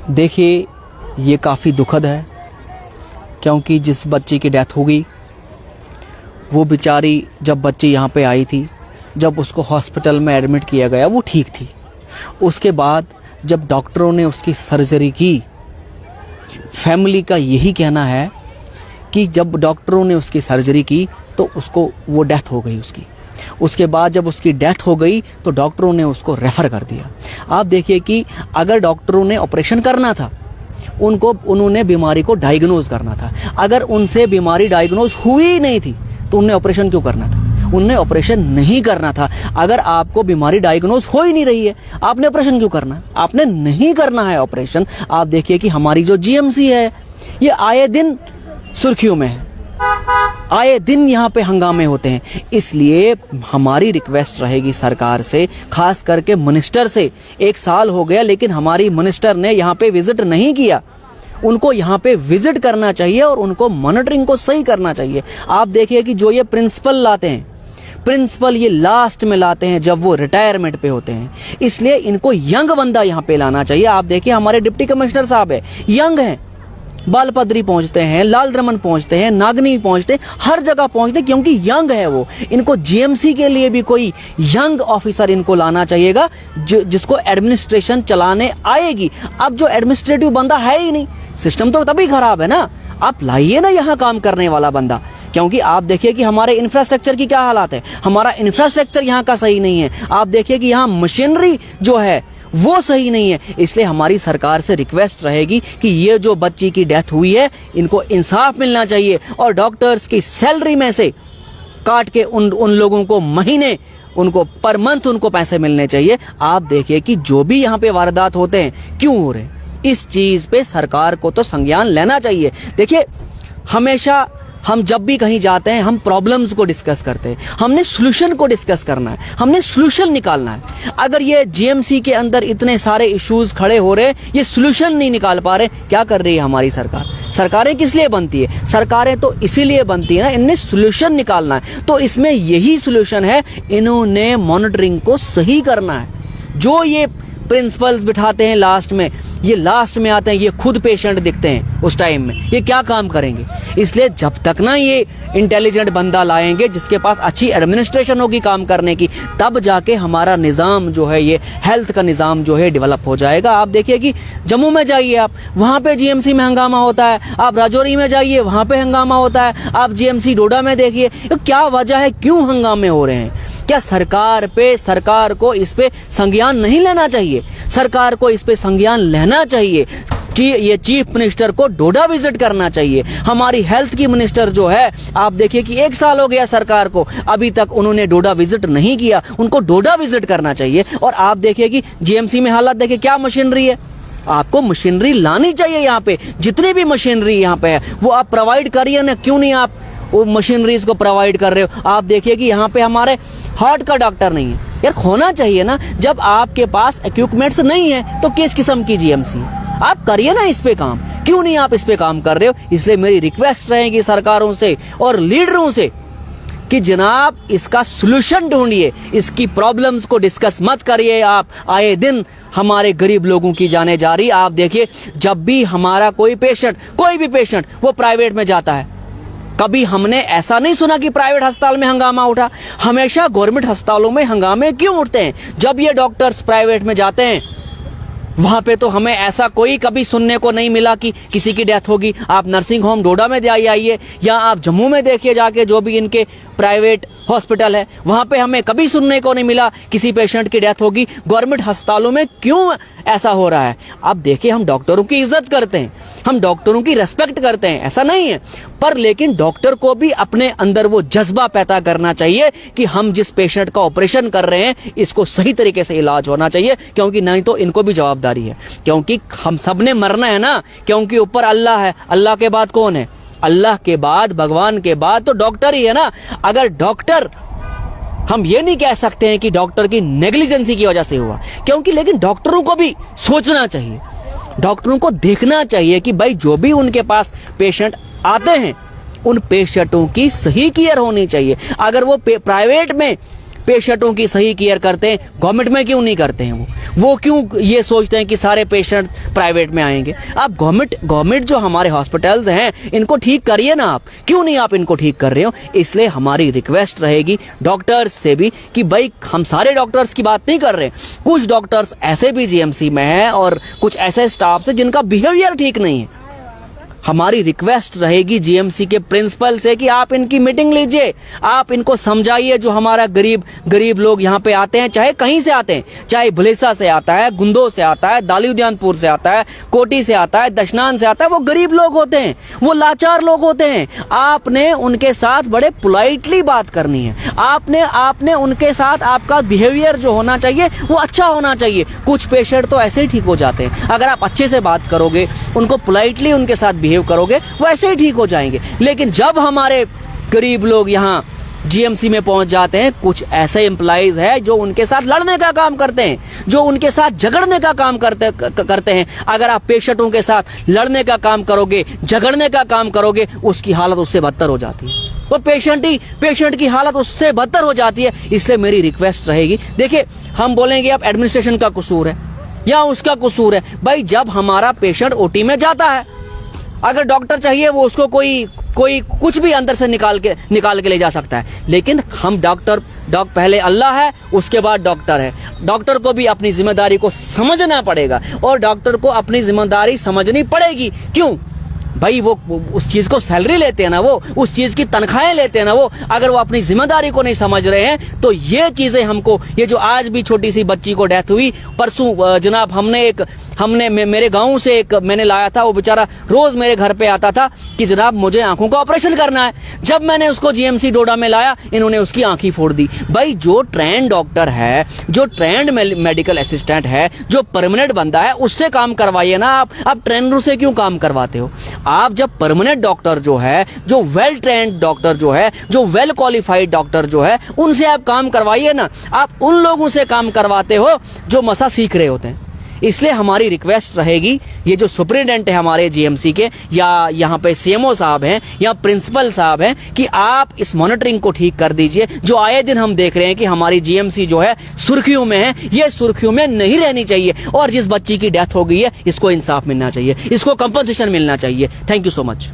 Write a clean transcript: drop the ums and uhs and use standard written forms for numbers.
देखिए, ये काफ़ी दुखद है क्योंकि जिस बच्ची की डेथ हो गई वो बेचारी जब बच्ची यहाँ पे आई थी, जब उसको हॉस्पिटल में एडमिट किया गया वो ठीक थी। उसके बाद जब डॉक्टरों ने उसकी सर्जरी की, फैमिली का यही कहना है कि जब डॉक्टरों ने उसकी सर्जरी की तो उसको वो डेथ हो गई उसकी। उसके बाद जब उसकी डेथ हो गई तो डॉक्टरों ने उसको रेफ़र कर दिया। आप देखिए कि अगर डॉक्टरों ने ऑपरेशन करना था, उन्होंने बीमारी को डायग्नोज करना था। अगर उनसे बीमारी डायग्नोज हुई ही नहीं थी तो उन्हें ऑपरेशन क्यों करना था? उन्हें ऑपरेशन नहीं करना था। अगर आपको बीमारी डायग्नोज हो ही नहीं रही है, आपने ऑपरेशन क्यों करना है? आपने नहीं करना है ऑपरेशन। आप देखिए कि हमारी जो जीएमसी है ये आए दिन सुर्खियों में है, आए दिन यहाँ पे हंगामे होते हैं। इसलिए हमारी रिक्वेस्ट रहेगी सरकार से, खास करके मिनिस्टर से। 1 साल हो गया लेकिन हमारी मिनिस्टर ने यहाँ पे विजिट नहीं किया। उनको यहाँ पे विजिट करना चाहिए और उनको मॉनिटरिंग को सही करना चाहिए। आप देखिए कि जो ये प्रिंसिपल लाते हैं, प्रिंसिपल ये लास्ट में लाते हैं जब वो रिटायरमेंट पे होते हैं। इसलिए इनको यंग बंदा यहाँ पे लाना चाहिए। आप देखिए हमारे डिप्टी कमिश्नर साहब है, यंग हैं, बालपद्री पहुंचते हैं, लाल द्रमन पहुंचते हैं, नागनी पहुंचते हैं, हर जगह पहुंचते हैं क्योंकि यंग है वो। इनको जीएमसी के लिए भी कोई यंग ऑफिसर इनको लाना चाहिएगा जिसको एडमिनिस्ट्रेशन चलाने आएगी। अब जो एडमिनिस्ट्रेटिव बंदा है ही नहीं, सिस्टम तो तभी खराब है ना। आप लाइए ना यहाँ काम करने वाला बंदा, क्योंकि आप देखिए कि हमारे इंफ्रास्ट्रक्चर की क्या हालात है। हमारा इंफ्रास्ट्रक्चर यहाँ का सही नहीं है। आप देखिए कि यहाँ मशीनरी जो है वो सही नहीं है। इसलिए हमारी सरकार से रिक्वेस्ट रहेगी कि ये जो बच्ची की डेथ हुई है इनको इंसाफ मिलना चाहिए और डॉक्टर्स की सैलरी में से काट के उन लोगों को महीने, उनको पर मंथ उनको पैसे मिलने चाहिए। आप देखिए कि जो भी यहाँ पे वारदात होते हैं क्यों हो रहे हैं, इस चीज पे सरकार को तो संज्ञान लेना चाहिए। देखिए हमेशा हम जब भी कहीं जाते हैं हम प्रॉब्लम्स को डिस्कस करते हैं, हमने सॉल्यूशन को डिस्कस करना है, हमने सॉल्यूशन निकालना है। अगर ये जीएमसी के अंदर इतने सारे इश्यूज खड़े हो रहे हैं, ये सॉल्यूशन नहीं निकाल पा रहे, क्या कर रही है हमारी सरकार? सरकारें किस लिए बनती है? सरकारें तो इसीलिए बनती है ना, इनमें सॉल्यूशन निकालना है। तो इसमें यही सॉल्यूशन है, इन्होंने मॉनिटरिंग को सही करना है। जो ये प्रिंसिपल्स बिठाते हैं लास्ट में, ये लास्ट में आते हैं, ये खुद पेशेंट दिखते हैं उस टाइम में, ये क्या काम करेंगे? इसलिए जब तक ना ये इंटेलिजेंट बंदा लाएंगे जिसके पास अच्छी एडमिनिस्ट्रेशन होगी काम करने की, तब जाके हमारा निज़ाम जो है, ये हेल्थ का निज़ाम जो है डेवलप हो जाएगा। आप देखिए कि जम्मू में जाइए आप, वहाँ पे जीएमसी में हंगामा होता है। आप राजौरी में जाइए, वहाँ पे हंगामा होता है। आप जीएमसी डोडा में देखिए, क्या वजह है, क्यों हंगामे हो रहे हैं? क्या सरकार को इस पे संज्ञान नहीं लेना चाहिए? सरकार को इस पे संज्ञान लेना चाहिए कि ये चीफ मिनिस्टर को डोडा विजिट करना चाहिए। हमारी हेल्थ की मिनिस्टर जो है, आप देखिए कि 1 साल हो गया सरकार को, अभी तक उन्होंने डोडा विजिट नहीं किया। उनको डोडा विजिट करना चाहिए। और आप देखिए कि जीएमसी में हालत देखिए, क्या मशीनरी है। आपको मशीनरी लानी चाहिए यहाँ पे, जितनी भी मशीनरी यहाँ पे है वो आप प्रोवाइड करिए ना। क्यों नहीं आप वो मशीनरीज को प्रोवाइड कर रहे हो? आप देखिए कि यहाँ पे हमारे हार्ट का डॉक्टर नहीं है। यार होना चाहिए ना। जब आपके पास इक्विपमेंट्स नहीं है तो किस किस्म की जीएमसी? आप करिए ना इस पे काम। क्यों नहीं आप इस पे काम कर रहे हो? इसलिए मेरी रिक्वेस्ट रहेगी सरकारों से और लीडरों से कि जनाब इसका सॉल्यूशन ढूंढिए, इसकी प्रॉब्लम्स को डिस्कस मत करिए। आप आए दिन हमारे गरीब लोगों की जाने जा रही। आप देखिए जब भी हमारा कोई भी पेशेंट वो प्राइवेट में जाता है, कभी हमने ऐसा नहीं सुना कि प्राइवेट अस्पताल में हंगामा उठा। हमेशा गवर्नमेंट अस्पतालों में हंगामे क्यों उठते हैं? जब ये डॉक्टर्स प्राइवेट में जाते हैं वहां पे तो हमें ऐसा कोई कभी सुनने को नहीं मिला कि किसी की डेथ होगी। आप नर्सिंग होम डोडा में आइए या आप जम्मू में देखिए जाके, जो भी इनके प्राइवेट हॉस्पिटल है, वहां पे हमें कभी सुनने को नहीं मिला किसी पेशेंट की डेथ होगी। गवर्नमेंट अस्पतालों में क्यों ऐसा हो रहा है? अब देखिए हम डॉक्टरों की इज्जत करते हैं, हम डॉक्टरों की रेस्पेक्ट करते हैं, ऐसा नहीं है, पर लेकिन डॉक्टर को भी अपने अंदर वो जज्बा पैदा करना चाहिए कि हम जिस पेशेंट का ऑपरेशन कर रहे हैं इसको सही तरीके से इलाज होना चाहिए, क्योंकि नहीं तो इनको भी जवाबदारी है। क्योंकि हम सब ने मरना है ना, क्योंकि ऊपर अल्लाह है। अल्लाह के बाद कौन है? अल्लाह के बाद, भगवान के बाद तो डॉक्टर ही है ना। अगर डॉक्टर, हम ये नहीं कह सकते हैं कि डॉक्टर की नेग्लिजेंसी की वजह से हुआ, क्योंकि लेकिन डॉक्टरों को भी सोचना चाहिए, डॉक्टरों को देखना चाहिए कि भाई जो भी उनके पास पेशेंट आते हैं उन पेशेंटों की सही केयर होनी चाहिए। अगर वो प्राइवेट में पेशेंटों की सही केयर करते हैं, गवर्नमेंट में क्यों नहीं करते हैं? वो क्यों ये सोचते हैं कि सारे पेशेंट प्राइवेट में आएंगे? आप गवर्नमेंट जो हमारे हॉस्पिटल्स हैं इनको ठीक करिए ना। आप क्यों नहीं आप इनको ठीक कर रहे हो? इसलिए हमारी रिक्वेस्ट रहेगी डॉक्टर्स से भी कि भाई हम सारे डॉक्टर्स की बात नहीं कर रहे, कुछ डॉक्टर्स ऐसे भी जीएमसी में हैं और कुछ ऐसे स्टाफ से जिनका बिहेवियर ठीक नहीं है। हमारी रिक्वेस्ट रहेगी जीएमसी के प्रिंसिपल से कि आप इनकी मीटिंग लीजिए, आप इनको समझाइए। जो हमारा गरीब लोग यहाँ पे आते हैं, चाहे कहीं से आते हैं, चाहे भलेसा से आता है, गुंदो से आता है, दालिउद्यानपुर से आता है, कोटी से आता है, दशनान से आता है, वो गरीब लोग होते हैं, वो लाचार लोग होते हैं। आपने उनके साथ बड़े पोलाइटली बात करनी है। आपने उनके साथ आपका बिहेवियर जो होना चाहिए वो अच्छा होना चाहिए। कुछ पेशेंट तो ऐसे ही ठीक हो जाते हैं, अगर आप अच्छे से बात करोगे, उनको पोलाइटली उनके साथ बिहेव करोगे, वो ऐसे ही ठीक हो जाएंगे। लेकिन जब हमारे गरीब लोग यहाँ जीएमसी में पहुंच जाते हैं, कुछ ऐसे एम्प्लॉइज है जो उनके साथ लड़ने का काम करते हैं, जो उनके साथ झगड़ने का काम करते हैं। अगर आप पेशेंटों के साथ लड़ने का काम करोगे, झगड़ने का काम करोगे, उसकी हालत उससे बदतर हो जाती है। वो पेशेंट की हालत उससे बदतर हो जाती है। इसलिए मेरी रिक्वेस्ट रहेगी, देखिए हम बोलेंगे अब एडमिनिस्ट्रेशन का कसूर है या उसका कसूर है। भाई जब हमारा पेशेंट ओटी में जाता है, अगर डॉक्टर चाहिए वो उसको कोई कुछ भी अंदर से निकाल के ले जा सकता है। लेकिन हम डॉक्टर पहले अल्लाह है, उसके बाद डॉक्टर है। डॉक्टर को भी अपनी जिम्मेदारी को समझना पड़ेगा और डॉक्टर को अपनी जिम्मेदारी समझनी पड़ेगी। क्यों भाई? वो उस चीज को सैलरी लेते हैं ना, वो उस चीज की तनख्वाहें लेते हैं ना। वो अगर वो अपनी जिम्मेदारी को नहीं समझ रहे हैं तो ये चीजें हमको, ये जो आज भी छोटी सी बच्ची को डेथ हुई परसों, जनाब हमने मेरे गांव से एक मैंने लाया था, वो बेचारा रोज मेरे घर पे आता था कि जनाब मुझे आंखों का ऑपरेशन करना है। जब मैंने उसको जीएमसी डोडा में लाया, इन्होंने उसकी आंखें फोड़ दी। भाई जो ट्रेंड डॉक्टर है, जो ट्रेंड मेडिकल असिस्टेंट है, जो परमानेंट बंदा है, उससे काम करवाइए ना। आप ट्रेनरों से क्यों काम करवाते हो? आप जब परमानेंट डॉक्टर जो है, जो वेल ट्रेंड डॉक्टर जो है, जो वेल क्वालिफाइड डॉक्टर जो है, उनसे आप काम करवाइए ना। आप उन लोगों से काम करवाते हो जो मसा सीख रहे होते हैं। इसलिए हमारी रिक्वेस्ट रहेगी, ये जो सुपरिटेंडेंट है हमारे जीएमसी के, या यहाँ पे सीएमओ साहब हैं या प्रिंसिपल साहब हैं, कि आप इस मॉनिटरिंग को ठीक कर दीजिए। जो आए दिन हम देख रहे हैं कि हमारी जीएमसी जो है सुर्खियों में है, ये सुर्खियों में नहीं रहनी चाहिए। और जिस बच्ची की डेथ हो गई है, इसको इंसाफ मिलना चाहिए, इसको कंपनसेशन मिलना चाहिए। Thank you so much.